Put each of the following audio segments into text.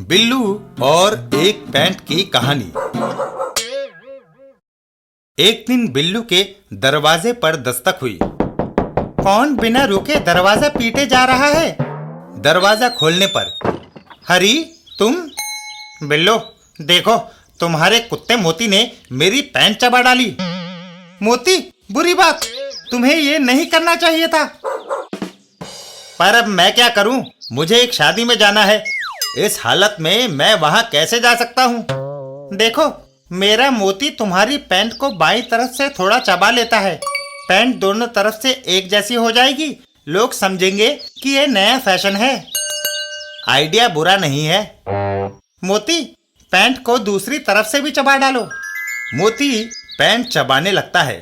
बिल्लू और एक पैंट की कहानी। एक दिन बिल्लू के दरवाजे पर दस्तक हुई। कौन बिना रुके दरवाजा पीटे जा रहा है? दरवाजा खोलने पर, हरी तुम? बिल्लू, देखो तुम्हारे कुत्ते मोती ने मेरी पैंट चबा डाली। मोती, बुरी बात, तुम्हें ये नहीं करना चाहिए था। पर अब मैं क्या करूं? मुझे एक शादी में जाना है। इस हालत में मैं वहां कैसे जा सकता हूं? देखो, मेरा मोती तुम्हारी पैंट को बाईं तरफ से थोड़ा चबा लेता है। पैंट दोनों तरफ से एक जैसी हो जाएगी। लोग समझेंगे कि ये नया फैशन है। आइडिया बुरा नहीं है। मोती, पैंट को दूसरी तरफ से भी चबा डालो। मोती पैंट चबाने लगता है।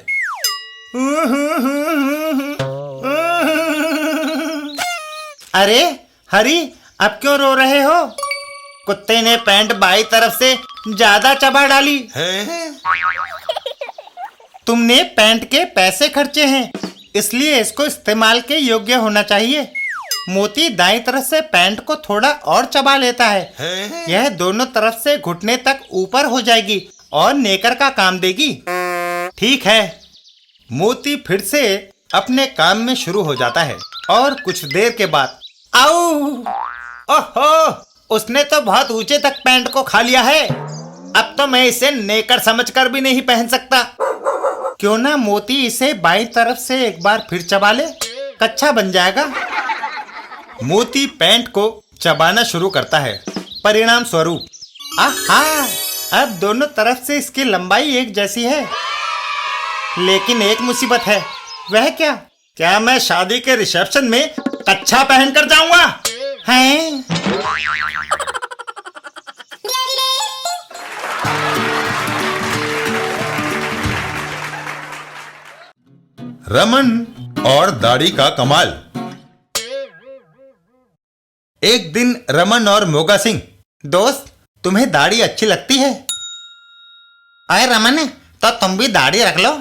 अरे हरी, अब क्यों रो रहे हो? कुत्ते ने पैंट बाई तरफ से ज्यादा चबा डाली है। तुमने पैंट के पैसे खर्चे हैं, इसलिए इसको इस्तेमाल के योग्य होना चाहिए। मोती दाईं तरफ से पैंट को थोड़ा और चबा लेता है। यह दोनों तरफ से घुटने तक ऊपर हो जाएगी और नेकर का काम देगी। ठीक है। मोती फिर से अपने काम में शुरू हो जाता है और कुछ देर के बाद, आओ! ओहो! उसने तो बहुत ऊंचे तक पैंट को खा लिया है। अब तो मैं इसे नेकर समझकर भी नहीं पहन सकता। क्यों ना मोती इसे बाईं तरफ से एक बार फिर चबा ले, कच्छा बन जाएगा। मोती पैंट को चबाना शुरू करता है। परिणाम स्वरूप, आहा! अब दोनों तरफ से इसकी लंबाई एक जैसी है। लेकिन एक मुसीबत है। वह क्या? क्या मैं शादी के रिसेप्शन में कच्छा पहनकर जाऊंगा? हैं? रमन और दाढ़ी का कमाल। एक दिन रमन और मोगा सिंह, दोस्त तुम्हें दाढ़ी अच्छी लगती है? अरे रमन, तो तुम भी दाढ़ी रख लो।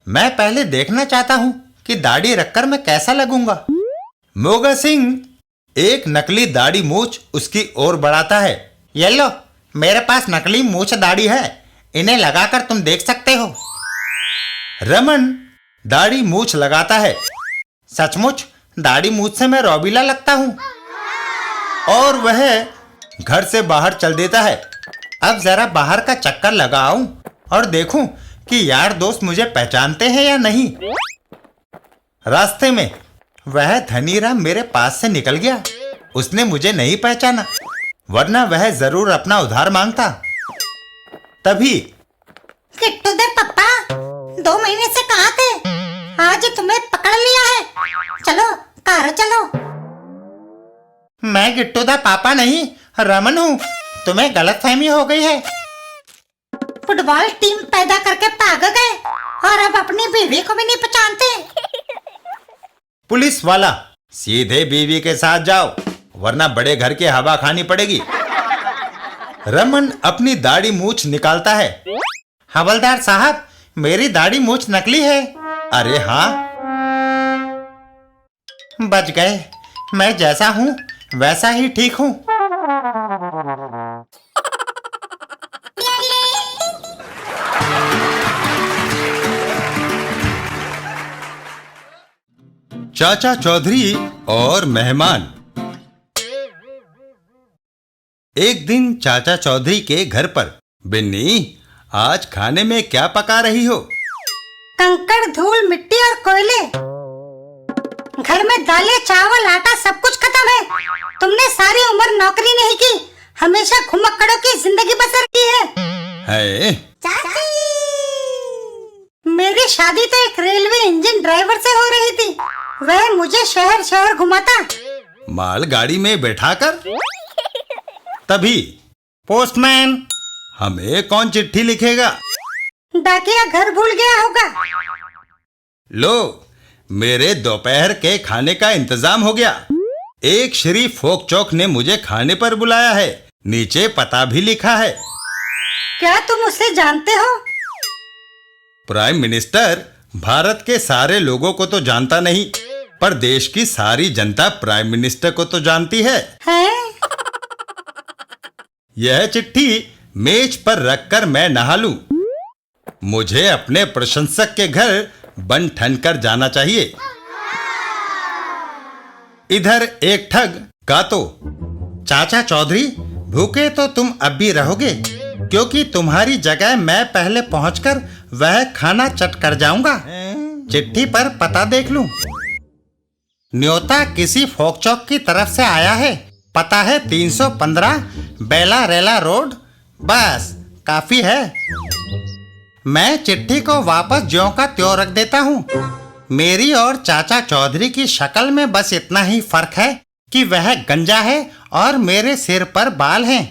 मैं पहले देखना चाहता हूं कि दाढ़ी रखकर मैं कैसा लगूंगा। मोगा सिंह एक नकली दाढ़ी मूछ उसकी ओर बढ़ाता है। ये लो, मेरे पास नकली मूछ दाढ़ी है, इन्हें लगाकर तुम देख सकते हो। रमन दाढ़ी मूछ लगाता है। सचमुच दाढ़ी मूछ से मैं रौबीला लगता हूं। और वह घर से बाहर चल देता है। अब जरा बाहर का चक्कर लगाऊं और देखूं कि यार दोस्त मुझे पहचानते हैं या नहीं। रास्ते में वह धनीराम मेरे पास से निकल गया। उसने मुझे नहीं पहचाना, वरना वह जरूर अपना उधार मांगता। तभी, किट्टू दे पप्पा, 2 महीने से कहाँ थे? आज तुम्हें पकड़ लिया है। चलो कार चलो। मैं गिट्टू दा पापा नहीं, रमन हूँ। तुम्हें गलतफहमी हो गई है। फुटबॉल टीम पैदा करके भाग गए और अब अपनी बीवी को भी नहीं पहचानते। पुलिस वाला, सीधे बीवी के साथ जाओ, वरना बड़े घर की हवा खानी पड़ेगी। रमन अपनी दाढ़ी मूछ निकालता है। हवलदार साहब, मेरी दाढ़ी मूछ नकली है। अरे हाँ, बच गए। मैं जैसा हूँ वैसा ही ठीक हूँ। चाचा चौधरी और मेहमान। एक दिन चाचा चौधरी के घर पर, बिन्नी आज खाने में क्या पका रही हो? कंकड़, धूल, मिट्टी और कोयले। घर में दालें, चावल, आटा सब कुछ खत्म है। तुमने सारी उम्र नौकरी नहीं की, हमेशा घुमक्कड़ों की जिंदगी बसर की है। चाची! मेरी शादी तो एक रेलवे इंजन ड्राइवर से हो रही थी। वह मुझे शहर शहर घुमाता, मालगाड़ी में बैठाकर। तभी, पोस्टमैन, हमें कौन चिट्ठी लिखेगा? डाकिया घर भूल गया होगा। लो, मेरे दोपहर के खाने का इंतजाम हो गया। एक श्री फोक चौक ने मुझे खाने पर बुलाया है। नीचे पता भी लिखा है। क्या तुम उसे जानते हो? प्राइम मिनिस्टर भारत के सारे लोगों को तो जानता नहीं, पर देश की सारी जनता प्राइम मिनिस्टर को तो जानती है। यह चिट्ठी मेज पर रखकर मैं नहा लूं। मुझे अपने प्रशंसक के घर बन ठन कर जाना चाहिए। इधर एक ठग गातो, चाचा चौधरी, भूखे तो तुम अब भी रहोगे, क्योंकि तुम्हारी जगह मैं पहले पहुंचकर वह खाना चट कर जाऊंगा। चिट्ठी पर पता देख लूं। न्योता किसी फोक चौक की तरफ से आया है। पता है 315 बेला रेला रोड। बस काफी है। मैं चिट्ठी को वापस ज्यों का त्यों रख देता हूँ। मेरी और चाचा चौधरी की शक्ल में बस इतना ही फर्क है कि वह गंजा है और मेरे सिर पर बाल हैं।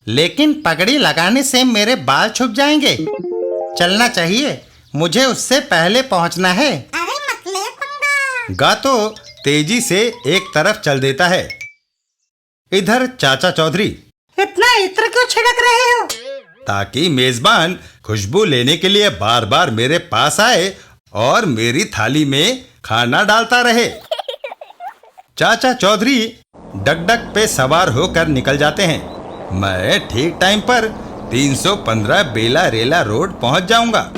लेकिन पगड़ी लगाने से मेरे बाल छुप जाएंगे। चलना चाहिए, मुझे उससे पहले पहुंचना है। अरे मत ले पंगा। गातो तेजी से एक तरफ चल देता है। इधर चाचा चौधरी, इतना इत्र क्यों छिड़क रहे हो? ताकि मेजबान खुशबू लेने के लिए बार बार मेरे पास आए और मेरी थाली में खाना डालता रहे। चाचा चौधरी डगडग पे सवार होकर निकल जाते हैं। मैं ठीक टाइम पर 315 बेला रेला रोड पहुंच जाऊंगा।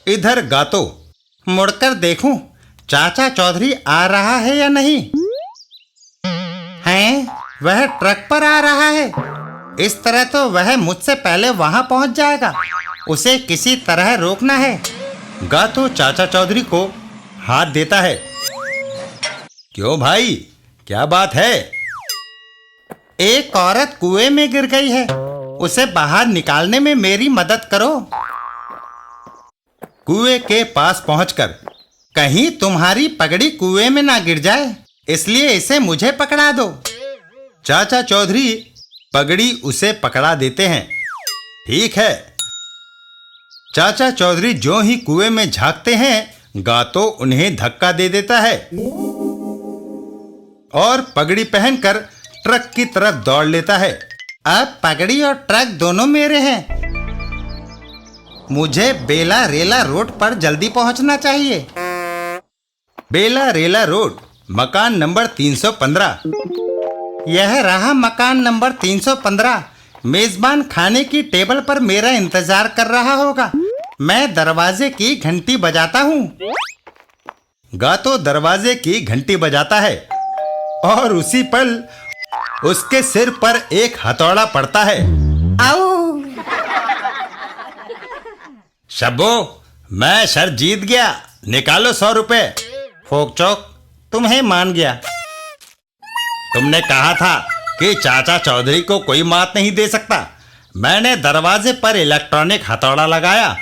इधर गातो, मुड़कर देखूं चाचा चौधरी आ रहा है या नहीं। हैं, वह ट्रक पर आ रहा है। इस तरह तो वह मुझसे पहले वहां पहुंच जाएगा। उसे किसी तरह रोकना है। गातो चाचा चौधरी को हाथ देता है। क्यों भाई, क्या बात है? एक औरत कुएं में गिर गई है, उसे बाहर निकालने में मेरी मदद करो। कुएं के पास पहुंचकर, कहीं तुम्हारी पगड़ी कुएं में ना गिर जाए, इसलिए इसे मुझे पकड़ा दो। चाचा चौधरी पगड़ी उसे पकड़ा देते हैं। ठीक है। चाचा चौधरी जो ही कुएं में झांकते हैं, गातो उन्हें धक्का दे देता है और पगड़ी पहनकर ट्रक की तरफ दौड़ लेता है। अब पगड़ी और ट्रक दोनों मेरे हैं। मुझे बेला रेला रोड पर जल्दी पहुंचना चाहिए। बेला रेला रोड, मकान नंबर 315। यह रहा मकान नंबर 315। मेजबान खाने की टेबल पर मेरा इंतजार कर रहा होगा। मैं दरवाजे की घंटी बजाता हूँ। गातो दरवाजे की घंटी बजाता है और उसी पल उसके सिर पर एक हथौड़ा पड़ता है। आओ! शब्बो, मैं शर्त जीत गया, निकालो 100 रुपए। फोक चौक, तुम्हें मान गया। तुमने कहा था कि चाचा चौधरी को कोई मात नहीं दे सकता। मैंने दरवाजे पर इलेक्ट्रॉनिक हथौड़ा लगाया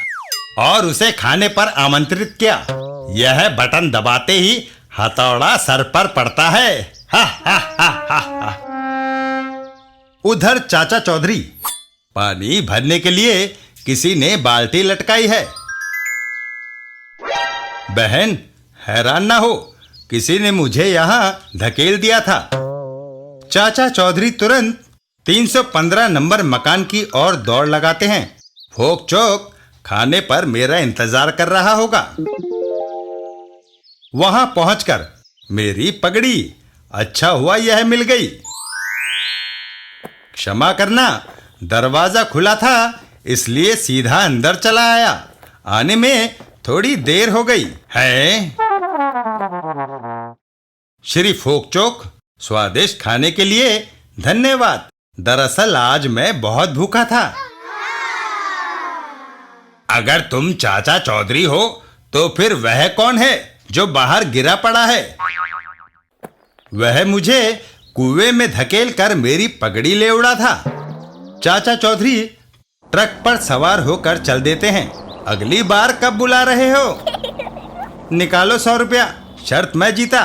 और उसे खाने पर आमंत्रित किया। यह बटन दबाते ही हथौड़ा सर पर पड़ता है। हा हा हा हा हा। उधर चाचा चौधरी, पानी भरने के लिए किसी ने बाल्टी लटकाई है। बहन, हैरान ना हो, किसी ने मुझे यहाँ धकेल दिया था। चाचा चौधरी तुरंत 315 नंबर मकान की ओर दौड़ लगाते हैं। फोक चौक खाने पर मेरा इंतजार कर रहा होगा। वहां पहुंचकर मेरी पगड़ी, अच्छा हुआ यह मिल गई। क्षमा करना, दरवाजा खुला था इसलिए सीधा अंदर चला आया। आने में थोड़ी देर हो गई है। श्री फोक चौक, स्वादिष्ट खाने के लिए धन्यवाद। दरअसल आज मैं बहुत भूखा था। अगर तुम चाचा चौधरी हो तो फिर वह कौन है जो बाहर गिरा पड़ा है? वह मुझे कुएं में धकेल कर मेरी पगड़ी ले उड़ा था। चाचा चौधरी ट्रक पर सवार होकर चल देते हैं। अगली बार कब बुला रहे हो? निकालो 100 रुपया, शर्त मैं जीता।